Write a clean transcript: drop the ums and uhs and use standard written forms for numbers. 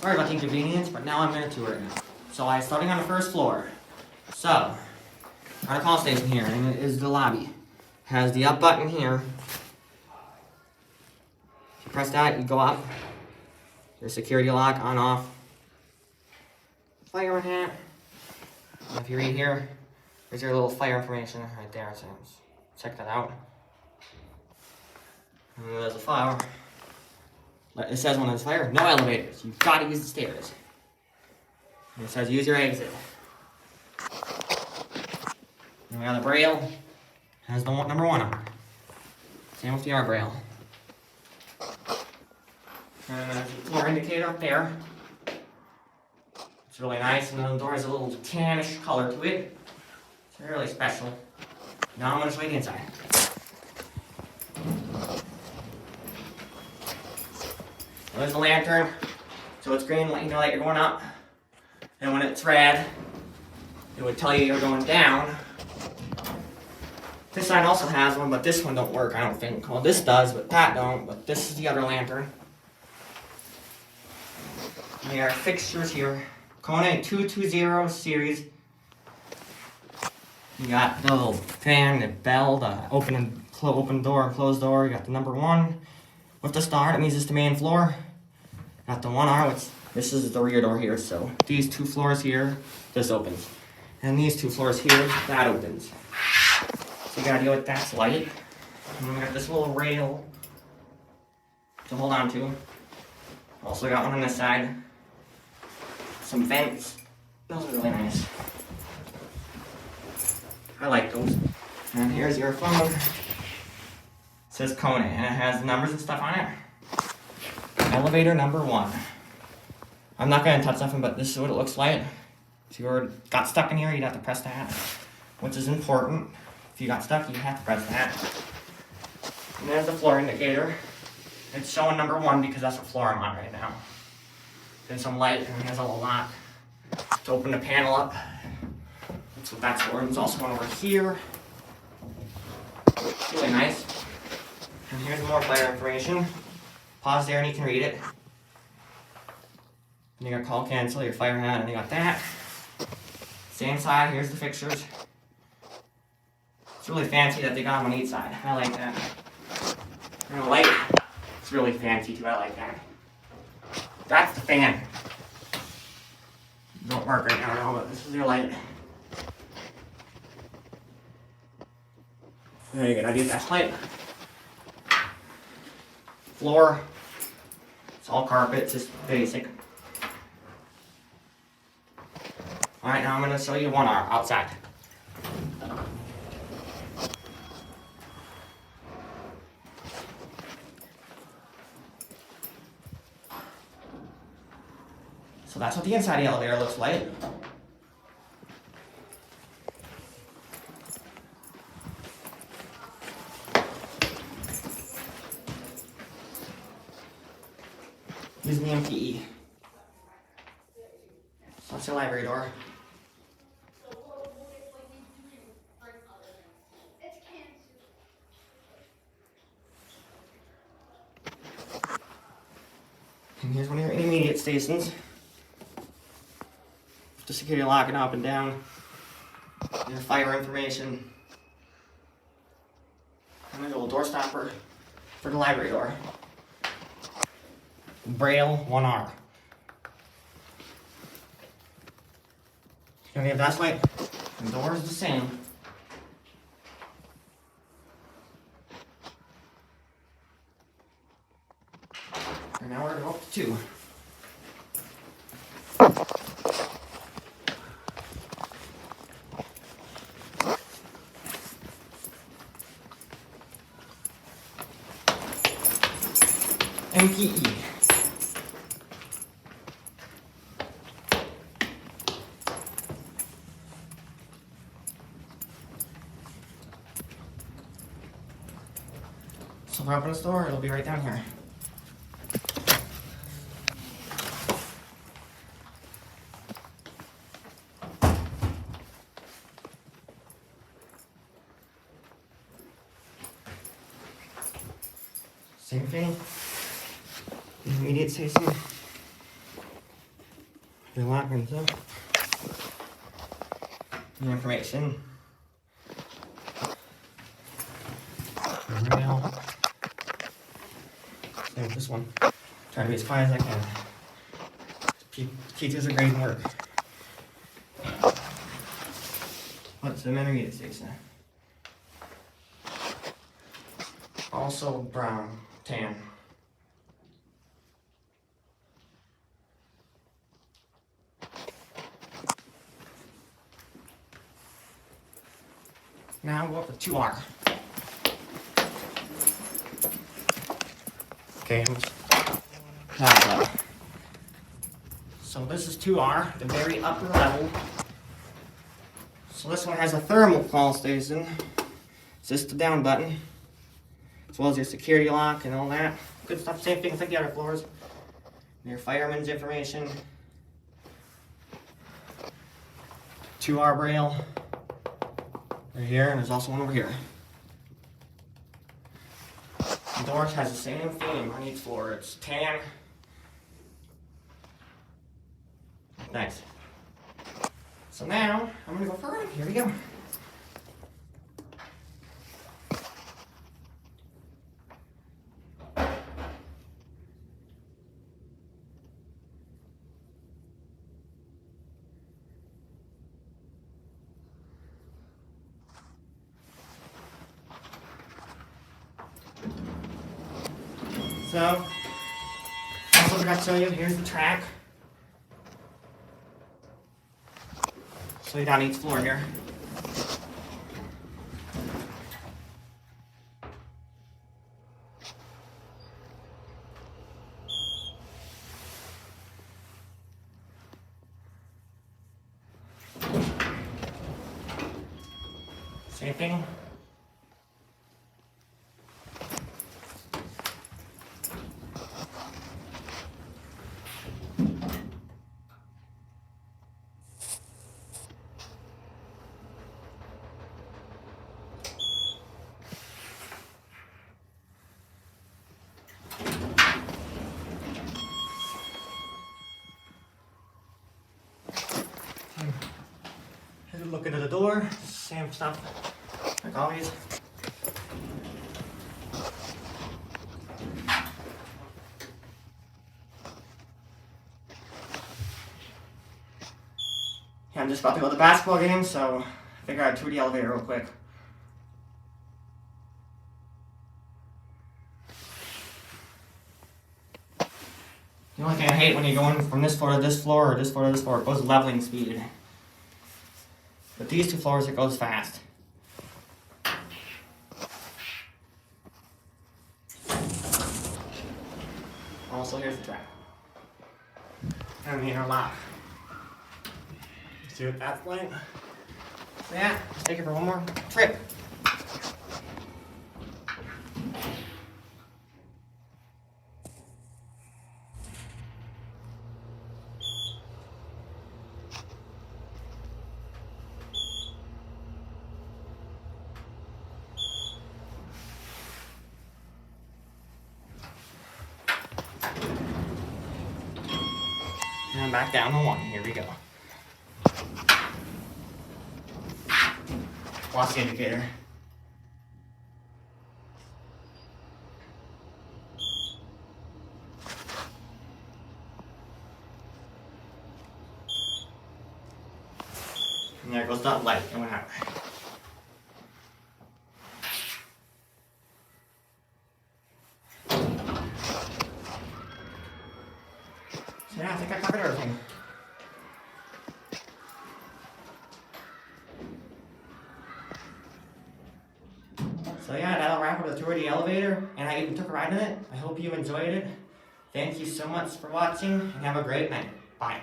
Sorry about the inconvenience, but now I'm going to tour it now. So I'm starting on the first floor. So, our call station here, and it is the lobby. Has the up button here. If you press that, you go up. Your security lock on off. Fireman hat. And if you read here, there's your little fire information right there. So check that out. And there's a fire. It says when there's fire, no elevators. You've got to use the stairs. And it says use your exit. And we got the braille. Has the number 1 on it. Same with the R braille. And there's a floor indicator up there. It's really nice, and the door has a little tannish color to it. It's really special. Now I'm going to show you the inside. There's the lantern. So it's green, let you know that you're going up. And when it's red, it would tell you you're going down. This sign also has one, but this one don't work, I don't think. Well, this does, but that don't. But this is the other lantern. And there are fixtures here. KONE 220 series. You got the little fan, the bell, the open door and closed door. You got the number 1 with the star. That means it's the main floor. Got the 1R, which this is the rear door here. So these 2 floors here, this opens. And these 2 floors here, that opens. So you gotta deal with that light. And then we got this little rail to hold on to. Also got one on this side. Some vents. Those are really nice. I like those. And here's your phone. It says KONE, and it has numbers and stuff on it. Elevator number 1. I'm not gonna touch nothing, but this is what it looks like. If you got stuck in here, you'd have to press that, which is important. If you got stuck, you have to press that. And there's the floor indicator. It's showing number 1 because that's what floor I'm on right now. There's some light, and there's a little lock to open the panel up. That's what that's for. There's also one over here. It's really nice. And here's more fire information. Pause there and you can read it. And you got call cancel, your fire hat, and you got that. Same side, here's the fixtures. It's really fancy that they got them on each side. I like that. And the light, it's really fancy too, I like that. That's the fan. It don't work right now, but this is your light. There you go, I use that light. Floor, it's all carpet, it's just basic. Alright, now I'm going to show you 1R outside. So that's what the inside of the elevator looks like. Using the MPE. So that's the library door. And here's one of your intermediate stations. The security locking up and down. Your fire information. And there's a little door stopper for the library door. Braille 1R. And we have that light. The door is the same. And now we're going to go up to 2. MPE. So if I open this door, it'll be right down here. Same thing. Intermediate station. The lock comes up. The information. Rail. Same with this one. Try to be as quiet as I can. Teachers are great work. What's the memory station? Also brown, tan. Now we'll go up with 2R. Okay, so this is 2R, the very upper level. So this one has a thermal call station. It's just the down button, as well as your security lock and all that. Good stuff, same thing as like the other floors. Your fireman's information. 2R braille. Right here, and there's also one over here. The doors has the same theme on each floor. It's tan. Nice. So now, I'm gonna go further. Here we go. So, also forgot to show you, here's the track. So you down each floor here. Same thing. Here's a look into the door, same stuff, like always. Yeah, I'm just about to go to the basketball game, so I figured I'd tour the elevator real quick. The only thing I hate when you're going from this floor to this floor or this floor to this floor, it goes leveling speed. But these two floors, it goes fast. Also, here's the track. And the inner lock. See what that's like? So yeah, let's take it for one more trip. And back down to 1. Here we go. Watch the indicator. And there goes that light. It went out. So yeah, I think I covered everything. So yeah, that'll wrap up the tour of the elevator, and I even took a ride in it. I hope you enjoyed it. Thank you so much for watching, and have a great night. Bye.